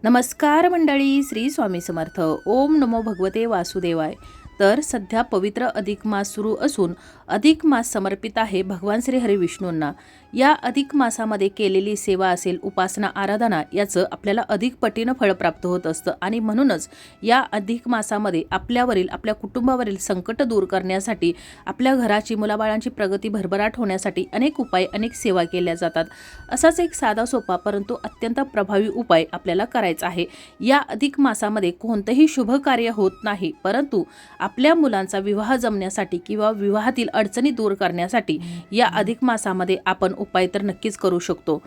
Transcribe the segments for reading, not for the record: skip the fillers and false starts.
नमस्कार मंडळी, श्री स्वामी समर्थ. ओम नमो भगवते वासुदेवाय. तर सध्या पवित्र अधिक मास सुरू असून अधिक मास समर्पित आहे भगवान श्री हरी विष्णूंना. या अधिक मासामध्ये केलेली सेवा असेल, उपासना, आराधना याचं आपल्याला अधिक पटीनं फळ प्राप्त होत असतं. आणि म्हणूनच या अधिक मासामध्ये आपल्यावरील, आपल्या कुटुंबावरील संकट दूर करण्यासाठी, आपल्या घराची, मुलाबाळांची प्रगती भरभराट होण्यासाठी अनेक उपाय, अनेक सेवा केल्या जातात. असाच एक साधा सोपा परंतु अत्यंत प्रभावी उपाय आपल्याला करायचा आहे. या अधिक मासामध्ये कोणतंही शुभ कार्य होत नाही, परंतु आपल्या मुलांचा विवाह जमण्यासाठी किंवा विवाहातील अडचणी दूर करण्यासाठी या अधिक मासामध्ये आपण उपाय तर नक्कीच करू शकतो.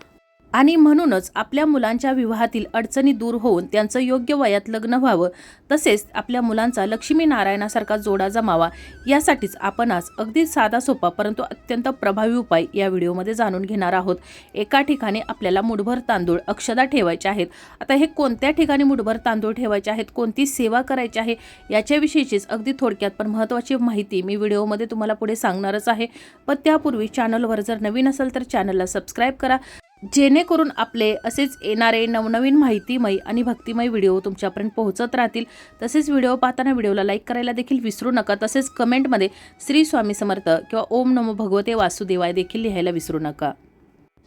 आणि म्हणूनच आपल्या मुलांच्या विवाहातील अडचणी दूर होऊन त्यांचं योग्य वयात लग्न व्हावं, तसेच आपल्या मुलांचा लक्ष्मी नारायणासारखा जोडा जमावा, यासाठीच आपण आज अगदी साधा सोपा परंतु अत्यंत प्रभावी उपाय या व्हिडिओमध्ये जाणून घेणार आहोत. एका ठिकाणी आपल्याला मुठभर तांदूळ अक्षदा ठेवायचे आहेत. आता हे कोणत्या ठिकाणी मुठभर तांदूळ ठेवायचे आहेत, कोणती सेवा करायची आहे, याच्याविषयीचीच अगदी थोडक्यात पण महत्त्वाची माहिती मी व्हिडिओमध्ये तुम्हाला पुढे सांगणारच आहे. पण त्यापूर्वी चॅनलवर जर नवीन असेल तर चॅनलला सबस्क्राईब करा, जेणेकरून आपले असेच येणारे नवनवीन माहितीमय आणि भक्तिमय व्हिडिओ तुमच्यापर्यंत पोहोचत राहतील. तसेच व्हिडिओ पाहताना व्हिडिओला लाईक करायला देखील विसरू नका. तसेच कमेंटमध्ये श्री स्वामी समर्थ किंवा ओम नमो भगवते वासुदेवाय देखील लिहायला विसरू नका.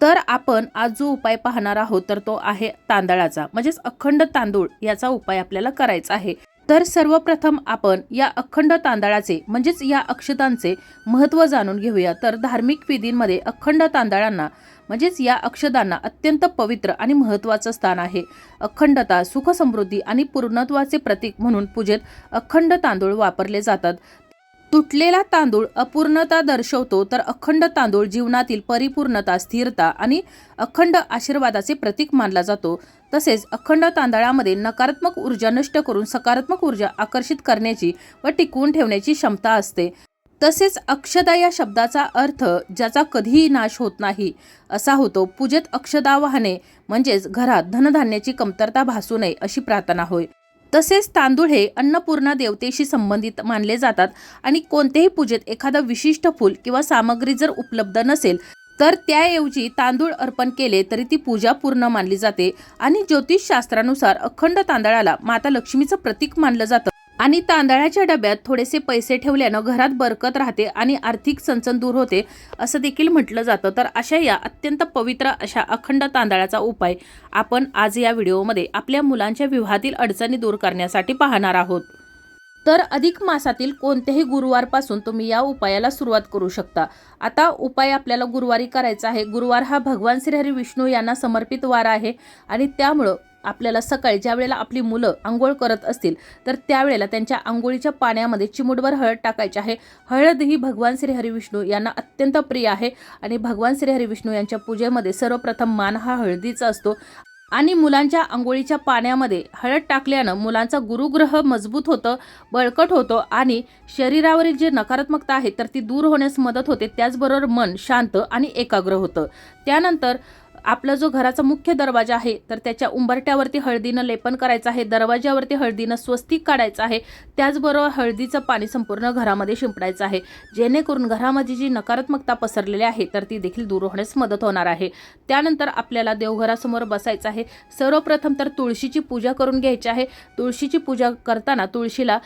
तर आपण आज जो उपाय पाहणार आहोत तर तो आहे तांदळाचा, म्हणजेच अखंड तांदूळ याचा उपाय आपल्याला करायचा आहे. तर सर्वप्रथम आपण या अखंड तांदळाचे म्हणजेच या अक्षतांचे महत्त्व जाणून घेऊया. तर धार्मिक विधींमध्ये अखंड तांदळांना म्हणजेच या अक्षदांना अत्यंत पवित्र आणि महत्त्वाचं स्थान आहे. अखंडता, सुख, समृद्धी आणि पूर्णत्वाचे प्रतीक म्हणून पूजेत अखंड तांदूळ वापरले जातात. तुटलेला तांदूळ अपूर्णता दर्शवतो, तर अखंड तांदूळ जीवनातील परिपूर्णता, स्थिरता आणि अखंड आशीर्वादाचे प्रतीक मानला जातो. तसेच अखंड तांदळामध्ये नकारात्मक ऊर्जा नष्ट करून सकारात्मक ऊर्जा आकर्षित करण्याची व टिकवून ठेवण्याची क्षमता असते. तसेच अक्षदा या शब्दाचा अर्थ ज्याचा कधीही नाश होत नाही असा होतो. पूजेत अक्षदा वाहने म्हणजेच घरात धनधान्याची कमतरता भासू नये अशी प्रार्थना होय. तसेच तांदूळ हे अन्नपूर्णा देवतेशी संबंधित मानले जातात आणि कोणत्याही पूजेत एखादं विशिष्ट फूल किंवा सामग्री जर उपलब्ध नसेल तर त्याऐवजी तांदूळ अर्पण केले तरी ती पूजा पूर्ण मानली जाते. आणि ज्योतिषशास्त्रानुसार अखंड तांदळाला माता लक्ष्मीचं प्रतीक मानलं जातं. आणि तांदळाच्या डब्यात थोडेसे पैसे ठेवल्यानं घरात बरकत राहते आणि आर्थिक चणचण दूर होते असं देखील म्हटलं जातं. तर अशा या अत्यंत पवित्र अशा अखंड तांदळाचा उपाय आपण आज या व्हिडिओमध्ये आपल्या मुलांच्या विवाहातील अडचणी दूर करण्यासाठी पाहणार आहोत. तर अधिक मासातील कोणत्याही गुरुवारपासून तुम्ही या उपायाला सुरुवात करू शकता. आता उपाय आपल्याला गुरुवारी करायचा आहे. गुरुवार हा भगवान श्री हरी विष्णू यांना समर्पित वार आहे आणि त्यामुळं आपल्याला सकाळी ज्या वेळेला आपली मुलं आंघोळ करत असतील तर त्यावेळेला त्यांच्या आंघोळीच्या पाण्यामध्ये चिमूटभर हळद टाकायची आहे. हळद ही भगवान श्री हरी विष्णू यांना अत्यंत प्रिय आहे आणि भगवान श्री हरी विष्णू यांच्या पूजेमध्ये सर्वप्रथम मान हा हळदीचा असतो. आणि मुलांच्या आंघोळीच्या पाण्यामध्ये हळद टाकल्यानं मुलांचा गुरुग्रह मजबूत होतं, बळकट होतं आणि शरीरावरील जे नकारात्मकता आहे तर ती दूर होण्यास मदत होते. त्याचबरोबर मन शांत आणि एकाग्र होतं. त्यानंतर आपला जो घराचा मुख्य दरवाजा आहे तर त्याच्या उंबरट्यावरती हळदीनं लेपन करायचं आहे. दरवाजावरती हळदीनं स्वस्तिक काढायचं आहे. त्याचबरोबर हळदीचं पाणी संपूर्ण घरामध्ये शिंपडायचं आहे, जेणेकरून घरामध्ये जी नकारात्मकता पसरलेली आहे तर ती देखील दूर होण्यास मदत होणार आहे. त्यानंतर आपल्याला देवघरासमोर बसायचं आहे. सर्वप्रथम तर तुळशीची पूजा करून घ्यायची आहे. तुळशीची पूजा करताना तुळशीला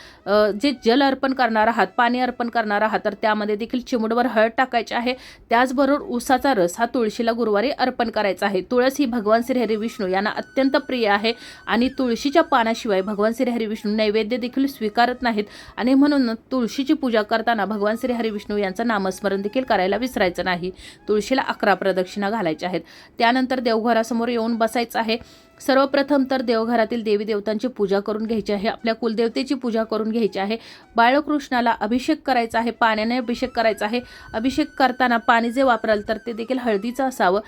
जे जल अर्पण करणार आहात, पाणी अर्पण करणार आहात तर त्यामध्ये देखील चिमूटभर हळद टाकायची आहे. त्याचबरोबर उसाचा रस हा तुळशीला गुरुवारी अर्पण करायचा आहे. तुळस ही भगवान श्री हरी विष्णू यांना अत्यंत प्रिय आहे आणि तुळशीच्या पानाशिवाय भगवान श्री हरी विष्णू नैवेद्य देखील स्वीकारत नाहीत. आणि म्हणून तुळशीची पूजा करताना भगवान श्री हरी विष्णू यांचं नामस्मरण देखील करायला विसरायचं नाही. तुळशीला 11 प्रदक्षिणा घालायच्या आहेत. त्यानंतर देवघरासमोर येऊन बसायचं आहे. सर्वप्रथम तर देवघरातील देवी देवतांची पूजा करून घ्यायची आहे. आपल्या कुलदेवतेची पूजा करून घ्यायची आहे. बाळकृष्णाला अभिषेक करायचा आहे, पाण्याने अभिषेक करायचा आहे. अभिषेक करताना पाणी जे वापराल तर ते देखील हळदीचं असावं.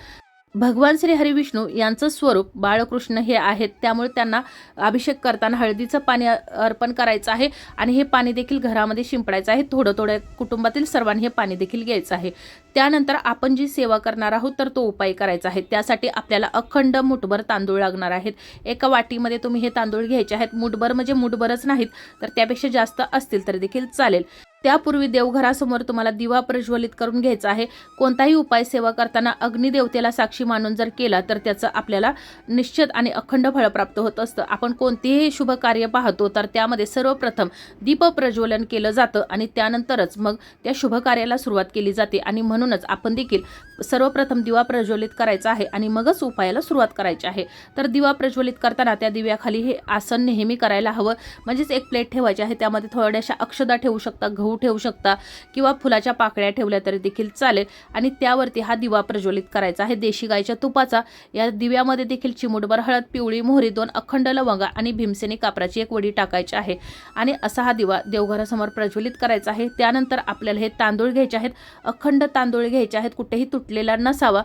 भगवान श्री हरी विष्णू यांचं स्वरूप बाळकृष्ण हे आहेत, त्यामुळे त्यांना अभिषेक करताना हळदीचं पाणी अर्पण करायचं आहे आणि हे पाणी देखील घरामध्ये शिंपडायचं आहे. थोडं थोडं कुटुंबातील सर्वांनी हे पाणी देखील घ्यायचं आहे. त्यानंतर आपण जी सेवा करणार आहोत तर तो उपाय करायचा आहे. त्यासाठी आपल्याला अखंड मुठभर तांदूळ लागणार आहेत. एका वाटीमध्ये तुम्ही हे तांदूळ घ्यायचे आहेत. मुठभर म्हणजे मुठभरच नाहीत तर त्यापेक्षा जास्त असतील तरी देखील चालेल. त्यापूर्वी देवघरासमोर तुम्हाला दिवा प्रज्वलित करून घ्यायचा आहे। कोणताही उपाय सेवा करताना अग्निदेवतेला साक्षी मानून जर केला तर त्याचं आपल्याला निश्चित आणि अखंड फळ प्राप्त होत असतं। आपण कोणतेही शुभ कार्य पाहतो तर त्यामध्ये सर्वप्रथम दीप प्रज्वलन केलं जातं आणि त्यानंतरच मग त्या शुभ कार्याला सुरुवात केली जाते आणि म्हणूनच आपण देखील सर्वप्रथम दिवा प्रज्वलित करायचा आहे आणि मगच उपायाला सुरुवात करायची आहे। तर दिवा प्रज्वलित करताना त्या दिव्याखाली हे आसन नेहमी करायला हवं, म्हणजेच एक प्लेट ठेवायची आहे, त्यामध्ये थोड्याशा अक्षदा ठेवू शकता, गहू ठेवू शकता किंवा फुलाच्या पाकळ्या ठेवल्या तरी देखील चालेल आणि त्यावरती हा दिवा प्रज्वलित करायचा आहे देशी गायच्या तुपाचा। या दिव्यामध्ये देखील चिमूटभर हळद, पिवळी मोहरी, 2 अखंड लवंगा आणि भीमसेनी कापराची एक वडी टाकायची आहे आणि असा हा दिवा देवघरासमोर प्रज्वलित करायचा आहे। त्यानंतर आपल्याला हे तांदूळ घ्यायचे आहेत, अखंड तांदूळ घ्यायचे आहेत, कुठेही तुटलेला नसावा।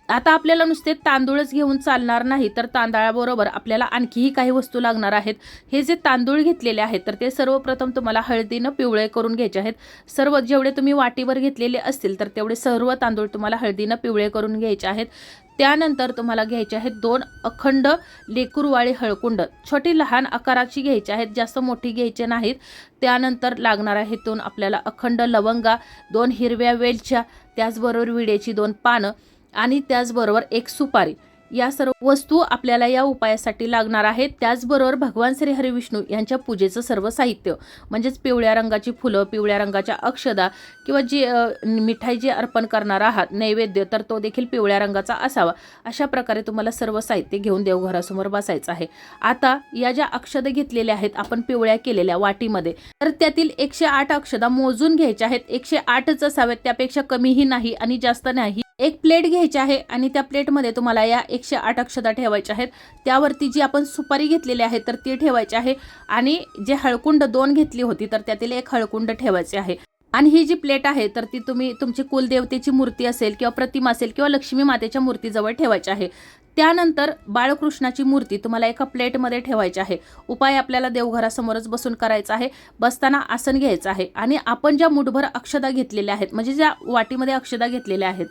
आता आपल्याला नुसते तांदूळच घेऊन चालणार नाही, तर तांदळाबरोबर आपल्याला आणखीही काही वस्तू लागणार आहेत। हे जे तांदूळ घेतलेले आहेत तर ते सर्वप्रथम तुम्हाला हळदीनं पिवळे करून घ्यायचे आहेत। सर्व जेवढे तुम्ही वाटीवर घेतलेले असतील तर तेवढे सर्व तांदूळ तुम्हाला हळदीनं पिवळे करून घ्यायचे आहेत। त्यानंतर तुम्हाला घ्यायचे आहेत 2 अखंड लेकुरवाळी हळकुंड, छोटी लहान आकाराची घ्यायची आहेत, जास्त मोठी घ्यायची नाहीत। त्यानंतर लागणार आहे 2 आपल्याला अखंड लवंगा, 2 हिरव्या वेलच्या, त्याचबरोबर विड्याची 2 पानं आणि त्याचबरोबर 1 सुपारी। या सर्व वस्तू आपल्याला या उपायासाठी लागणार आहेत। त्याचबरोबर भगवान श्री हरी विष्णू यांच्या पूजेचं सर्व साहित्य म्हणजेच पिवळ्या रंगाची फुलं, पिवळ्या रंगाच्या अक्षदा किंवा जी मिठाई जी अर्पण करणार आहात नैवेद्य तर तो देखील पिवळ्या रंगाचा असावा। अशा प्रकारे तुम्हाला सर्व साहित्य घेऊन देवघरासमोर बसायचं आहे। आता या ज्या अक्षदा घेतलेल्या आहेत आपण पिवळ्या केलेल्या वाटीमध्ये, तर त्यातील 108 अक्षदा मोजून घ्यायच्या आहेत। 108च असावेत, त्यापेक्षा कमीही नाही आणि जास्त नाही। एक प्लेट घ्यायची आहे आणि त्या प्लेटमध्ये तुम्हाला या 108 अक्षदा ठेवायच्या आहेत। त्यावरती जी आपण सुपारी घेतलेली आहे तर ती ठेवायची आहे आणि जे हळकुंड 2 घेतली होती तर त्यातील 1 हळकुंड ठेवायचे आहे। आणि ही जी प्लेट आहे तर ती तुम्ही तुमची कुलदेवतेची मूर्ती असेल किंवा प्रतिमा असेल किंवा लक्ष्मी मातेच्या मूर्तीजवळ ठेवायची आहे। त्यानंतर बाळकृष्णाची मूर्ती तुम्हाला एका प्लेटमध्ये ठेवायची आहे। उपाय आपल्याला देवघरासमोरच बसून करायचा आहे। बसताना आसन घ्यायचं आहे आणि आपण ज्या मुठभर अक्षदा घेतलेल्या आहेत म्हणजे ज्या वाटीमध्ये अक्षदा घेतलेल्या आहेत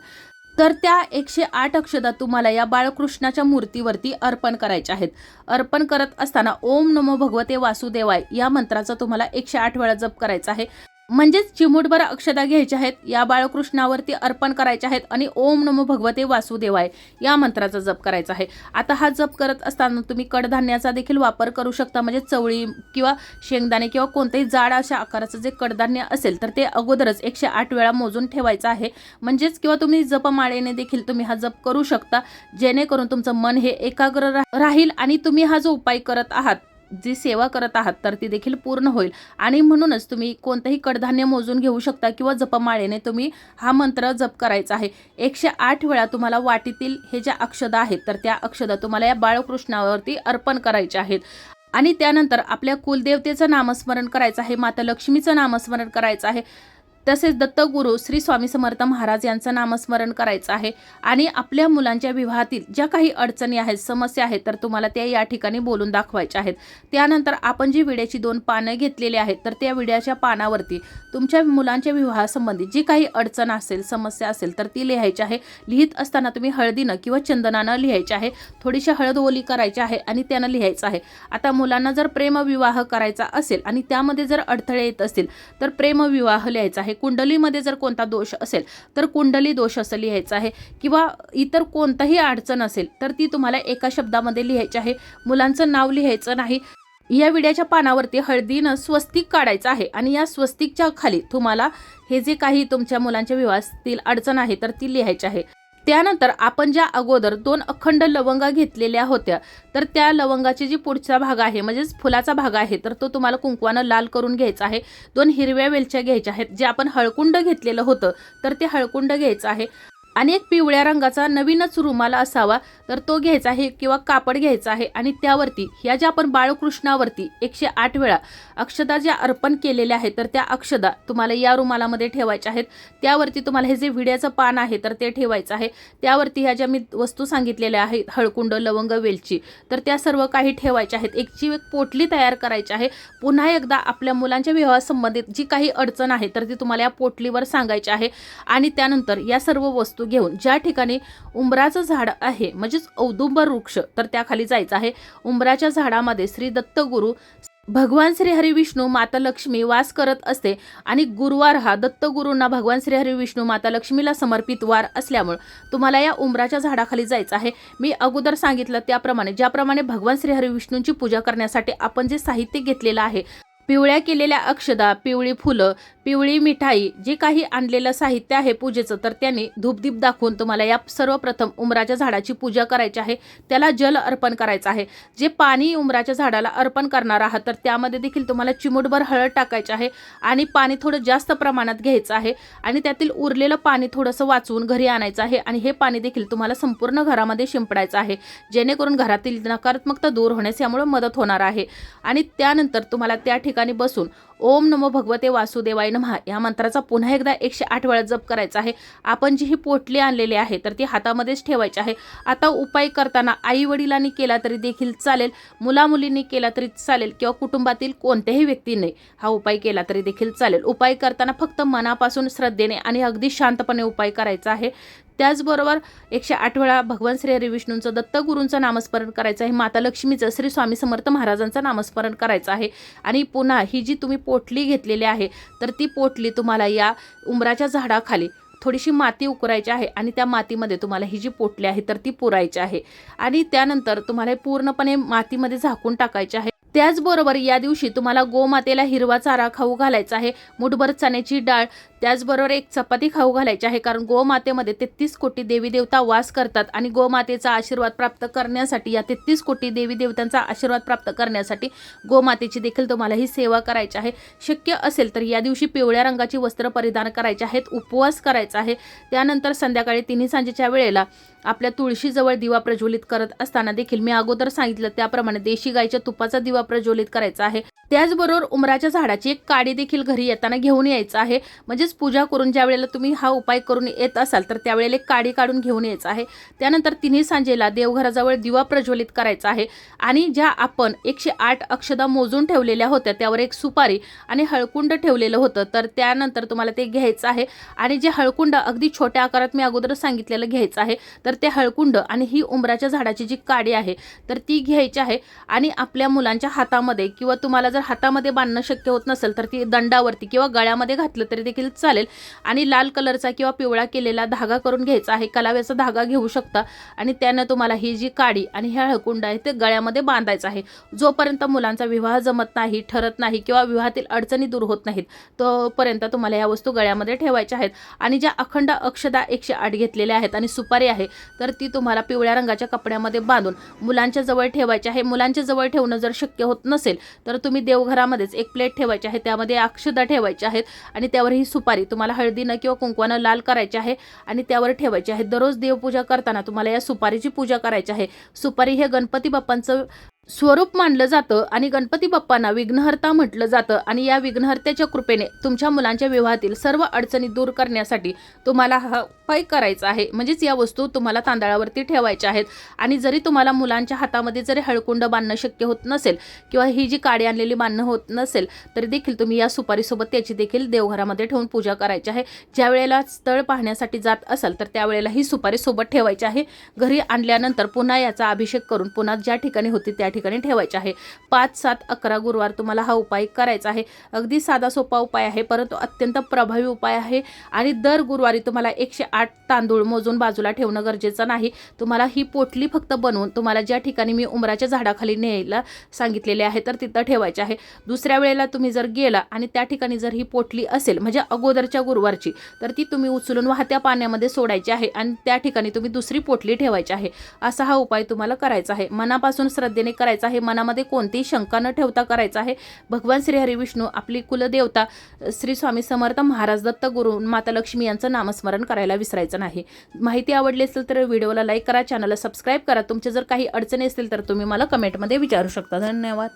तर त्या 108 अक्षदा तुम्हाला या बाळकृष्णाच्या मूर्तीवरती अर्पण करायच्या आहेत। अर्पण करत असताना ओम नमो भगवते वासुदेवाय या मंत्राचा तुम्हाला 108 वेळा जप करायचा आहे। म्हणजेच चिमूटभर अक्षदा घ्यायच्या आहेत, या बाळकृष्णावरती अर्पण करायच्या आहेत आणि ओम नमो भगवते वासुदेवाय या मंत्राचा जप करायचा आहे। आता हा जप करत असताना तुम्ही कडधान्याचा देखील वापर करू शकता, म्हणजे चवळी किंवा शेंगदाणे किंवा कोणतेही जाड अशा आकाराचं जे कडधान्य असेल तर ते अगोदरच 108 वेळा मोजून ठेवायचं आहे। म्हणजेच किंवा तुम्ही जपमाळेने देखील तुम्ही हा जप करू शकता, जेणेकरून तुमचं मन हे एकाग्र राहील आणि तुम्ही हा जो उपाय करत आहात, जी सेवा करत आहात तर ती देखील पूर्ण होईल। आणि म्हणूनच तुम्ही कोणतेही कडधान्य मोजून घेऊ शकता किंवा जपमाळेने तुम्ही हा मंत्र जप करायचा आहे। 108 वेळा तुम्हाला वाटीतील हे ज्या अक्षदा आहेत तर त्या अक्षदा तुम्हाला या बाळकृष्णावरती अर्पण करायच्या आहेत आणि त्यानंतर आपल्या कुलदेवतेचं नामस्मरण करायचं आहे, माता लक्ष्मीचं नामस्मरण करायचं आहे, तसेच दत्तगुरु श्री स्वामी समर्थ महाराज यांचं नामस्मरण करायचं आहे आणि आपल्या मुलांच्या विवाहातील ज्या काही अडचणी आहेत, समस्या आहेत तर तुम्हाला त्या या ठिकाणी बोलून दाखवायच्या आहेत। त्यानंतर आपण जी विड्याची 2 पानं घेतलेली आहेत तर त्या विड्याच्या पानावरती तुमच्या मुलांच्या विवाहासंबंधी जी काही अडचण असेल, समस्या असेल तर ती लिहायची आहे। लिहित असताना तुम्ही हळदीनं किंवा चंदनानं लिहायचे आहे, थोडीशी हळद ओली करायची आहे आणि त्यानं लिहायचं आहे। आता मुलांना जर प्रेमविवाह करायचा असेल आणि त्यामध्ये जर अडथळे येत असतील तर प्रेमविवाह लिहायचा आहे। कुंडलीमध्ये जर कोणता दोष असेल तर कुंडली दोष असं लिहायचं आहे किंवा इतर कोणताही अडचण असेल तर ती तुम्हाला एका शब्दामध्ये लिहायची आहे, मुलांचं नाव लिहायचं नाही। या विड्याच्या पानावरती हळदीनं स्वस्तिक काढायचं आहे आणि या स्वस्तिकच्या खाली तुम्हाला हे जे काही तुमच्या मुलांच्या विवाहातील अडचण आहे तर ती लिहायची आहे। त्यानंतर आपण ज्या अगोदर 2 अखंड लवंगा घेतलेल्या होत्या तर त्या लवंगाची जी पुढचा भाग आहे म्हणजेच फुलाचा भाग आहे तर तो तुम्हाला कुंकवानं लाल करून घ्यायचा आहे। 2 हिरव्या वेलच्या घ्यायच्या आहेत, जे आपण हळकुंड घेतलेलं होतं तर ते हळकुंड घ्यायचं आहे आणि एक पिवळ्या रंगाचा नवीनच रुमाल असावा तर तो घ्यायचा आहे किंवा कापड घ्यायचा आहे आणि त्यावरती ह्या ज्या आपण बाळकृष्णावरती 108 वेळा अक्षदा ज्या अर्पण केलेल्या आहेत तर त्या अक्षदा तुम्हाला या रुमालामध्ये ठेवायच्या आहेत। त्यावरती तुम्हाला हे जे विड्याचं पान आहे तर ते ठेवायचं आहे। त्यावरती ह्या ज्या मी वस्तू सांगितलेल्या आहेत, हळकुंड, लवंग, वेलची, तर त्या सर्व काही ठेवायच्या आहेत। एक पोटली तयार करायची आहे। पुन्हा एकदा आपल्या मुलांच्या विवाहासंबंधित जी काही अडचण आहे तर ती तुम्हाला या पोटलीवर सांगायची आहे आणि त्यानंतर या सर्व वस्तू घेऊन ज्या ठिकाणी उंबराचं झाड आहे म्हणजेच औदुंबर वृक्ष तर त्याखाली जायचं आहे। उंबराच्या झाडामध्ये श्री दत्तगुरु भगवान श्री हरी विष्णू माता लक्ष्मी वास करत असते आणि गुरुवार हा दत्तगुरूंना भगवान श्री हरी विष्णू माता लक्ष्मीला समर्पित वार असल्यामुळे तुम्हाला या उंबराच्या झाडाखाली जायचं आहे। मी अगोदर सांगितलं त्याप्रमाणे ज्याप्रमाणे भगवान श्री हरी विष्णूंची पूजा करण्यासाठी आपण जे साहित्य घेतलेलं आहे, पिवळ्या केलेल्या अक्षदा, पिवळी फुलं, पिवळी मिठाई, जे काही आणलेलं साहित्य आहे पूजेचं, तर त्यांनी धूपदीप दाखवून तुम्हाला या सर्वप्रथम उंबराच्या झाडाची पूजा करायची आहे। त्याला जल अर्पण करायचं आहे। जे पाणी उंबराच्या झाडाला अर्पण करणार आहात तर त्यामध्ये देखील तुम्हाला चिमूटभर हळद टाकायची आहे आणि पाणी थोडं जास्त प्रमाणात घ्यायचं आहे आणि त्यातील उरलेलं पाणी थोडंसं वाचवून घरी आणायचं आहे आणि हे पाणी देखील तुम्हाला संपूर्ण घरामध्ये शिंपडायचं आहे, जेणेकरून घरातील नकारात्मकता दूर होण्यास यामुळे मदत होणार आहे। आणि त्यानंतर तुम्हाला त्या ठिकाणी बसून ओम नमो भगवते वासुदेवाय नमः या मंत्राचा पुन्हा एकदा 108 वेळा जप करायचा आहे। आपण जी ही पोटली आणलेली आहे तर ती हातामध्येच ठेवायची आहे। आता उपाय करताना आई वडिलांनी केला तरी देखील चालेल, मुला मुलींनी केला तरी चालेल किंवा कुटुंबातील कोणत्याही व्यक्तीने हा उपाय केला तरी देखील चालेल। उपाय करताना फक्त मनापासून श्रद्धेने आणि अगदी शांतपणे उपाय करायचा आहे। त्याचबरोबर 108 वेळा भगवान श्री हरी विष्णूंचं, दत्तगुरूंचं नामस्मरण करायचं आहे, माता लक्ष्मीचं, श्री स्वामी समर्थ महाराजांचं नामस्मरण करायचं आहे। आणि पुन्हा ही जी तुम्ही पोटली घेतलेली आहे तर ती पोटली तुम्हाला या उंबराच्या झाडाखाली थोडीशी माती उकरायची आहे आणि त्या मातीमध्ये तुम्हाला ही जी पोटली आहे तर ती पुरायची आहे आणि त्यानंतर तुम्हाला पूर्णपणे मातीमध्ये झाकून टाकायचे आहे। त्याचबरोबर या दिवशी तुम्हाला गोमातेला हिरवा चारा खाऊ घालायचा आहे, मुठभर चण्याची डाळ, त्याचबरोबर एक चपाती खाऊ घालायची आहे, कारण गोमातेमध्ये 33 कोटी देवी देवता वास करतात आणि गोमातेचा आशीर्वाद प्राप्त करण्यासाठी, या 33 कोटी देवी देवतांचा आशीर्वाद प्राप्त करण्यासाठी गोमातेची देखील तुम्हाला ही सेवा करायची आहे। शक्य असेल तर या दिवशी पिवळ्या रंगाची वस्त्र परिधान करायचे आहेत, उपवास करायचा आहे। त्यानंतर संध्याकाळी 3 सांजेच्या वेळेला आपल्या तुळशीजवळ दिवा प्रज्वलित करत असताना देखील मी अगोदर सांगितलं त्याप्रमाणे देशी गाईच्या तुपाचा दिवा प्रज्वलित करायचा आहे। त्याचबरोबर उंबराच्या झाडाची एक काडी देखील घरी येताना घेऊन यायचं आहे, म्हणजेच पूजा करून ज्या वेळेला तुम्ही हा उपाय करून येत असाल तर त्यावेळेला एक काडी काढून घेऊन यायचं आहे। त्यानंतर 3 सांजेला देवघराजवळ दिवा प्रज्वलित करायचा आहे आणि ज्या आपण 108 अक्षदा मोजून ठेवलेल्या होत्या त्यावर एक सुपारी आणि हळकुंड ठेवलेलं होतं, तर त्यानंतर तुम्हाला ते घ्यायचं आहे आणि जे हळकुंड अगदी छोट्या आकारात मी अगोदर सांगितलेलं घ्यायचं आहे, तर ते हळकुंड आणि ही उंबराच्या झाडाची जी काडी आहे तर ती घ्यायची आहे आणि आपल्या मुलांच्या हातामध्ये किंवा तुम्हाला जर हातामध्ये बांधणं शक्य होत नसेल तर ती दंडावरती किंवा गळ्यामध्ये घातलं तरी देखील चालेल आणि लाल कलरचा किंवा पिवळा केलेला धागा करून घ्यायचा आहे, कलाव्याचा धागा घेऊ शकता आणि त्यानं तुम्हाला ही जी काडी आणि हे हळकुंड आहे ते गळ्यामध्ये बांधायचं आहे। जोपर्यंत मुलांचा विवाह जमत नाही, ठरत नाही किंवा विवाहातील अडचणी दूर होत नाहीत तोपर्यंत तुम्हाला या वस्तू गळ्यामध्ये ठेवायच्या आहेत। आणि ज्या अखंड अक्षदा 108 घेतलेल्या आहेत आणि सुपारी आहे तर ती तुम्हाला पिवळ्या रंगाच्या कपड्यामध्ये बांधून मुलांच्या जवळ ठेवायची आहे। मुलांच्या जवळ ठेवणं जर शक्य होत नसेल तर तुम्ही देवघरामध्येच एक प्लेट ठेवायची आहे, त्यामध्ये अक्षदा ठेवायच्या आहेत आणि त्यावर ही सुपारी तुम्हाला हळदीनं किंवा कुंकवानं लाल करायची आहे आणि त्यावर ठेवायची आहे। दररोज देवपूजा करताना तुम्हाला या सुपारीची पूजा करायची आहे। सुपारी हे गणपती बाप्पांचं स्वरूप मानलं जातं आणि गणपती बाप्पांना विघ्नहर्ता म्हटलं जातं आणि या विघ्नहर्त्याच्या कृपेने तुमच्या मुलांच्या विवाहातील सर्व अडचणी दूर करण्यासाठी तुम्हाला हा उपाय करायचा आहे। म्हणजेच या वस्तू तुम्हाला तांदळावरती ठेवायच्या आहेत आणि जरी तुम्हाला मुलांच्या हातामध्ये जरी हळकुंड बांधणं शक्य होत नसेल किंवा ही जी काडी आणलेली बांधणं होत नसेल तरी देखील तुम्ही या सुपारीसोबत त्याची देखील देवघरामध्ये ठेवून पूजा करायची आहे। ज्या वेळेला स्थळ पाहण्यासाठी जात असाल तर त्यावेळेला ही सुपारी सोबत ठेवायची आहे। घरी आणल्यानंतर पुन्हा याचा अभिषेक करून पुन्हा ज्या ठिकाणी होती त्या ठिकाणी ठेवायचे आहे। 5, 7, 11 गुरुवार तुम्हाला हा उपाय करायचा आहे। अगदी साधा सोपा उपाय आहे परंतु अत्यंत प्रभावी उपाय आहे आणि दर गुरुवारी तुम्हाला 108 तांदूळ मोजून बाजूला ठेवणं गरजेचं नाही। तुम्हाला ही पोटली फक्त बनवून तुम्हाला ज्या ठिकाणी मी उंबराच्या झाडाखाली न्यायला सांगितलेले आहे तर तिथं ठेवायचे आहे। दुसऱ्या वेळेला तुम्ही जर गेला आणि त्या ठिकाणी जर ही पोटली असेल म्हणजे अगोदरच्या गुरुवारची तर ती तुम्ही उचलून वाहत्या पाण्यामध्ये सोडायची आहे आणि त्या ठिकाणी तुम्ही दुसरी पोटली ठेवायची आहे। असा हा उपाय तुम्हाला करायचा आहे। मनापासून श्रद्धेने करायचा आहे, मनामध्ये कोणतीही शंका न ठेवता करायचा आहे। भगवान श्री हरी विष्णू आपली कुलदेवता श्री स्वामी समर्थ महाराज, दत्तगुरू, माता लक्ष्मी यांचं नामस्मरण करायला विसरायचं नाही। माहिती आवडली असेल तर व्हिडिओला लाईक करा, चॅनलला सबस्क्राईब करा। तुमचे जर काही अडचणी असतील तर तुम्ही मला कमेंटमध्ये विचारू शकता। धन्यवाद।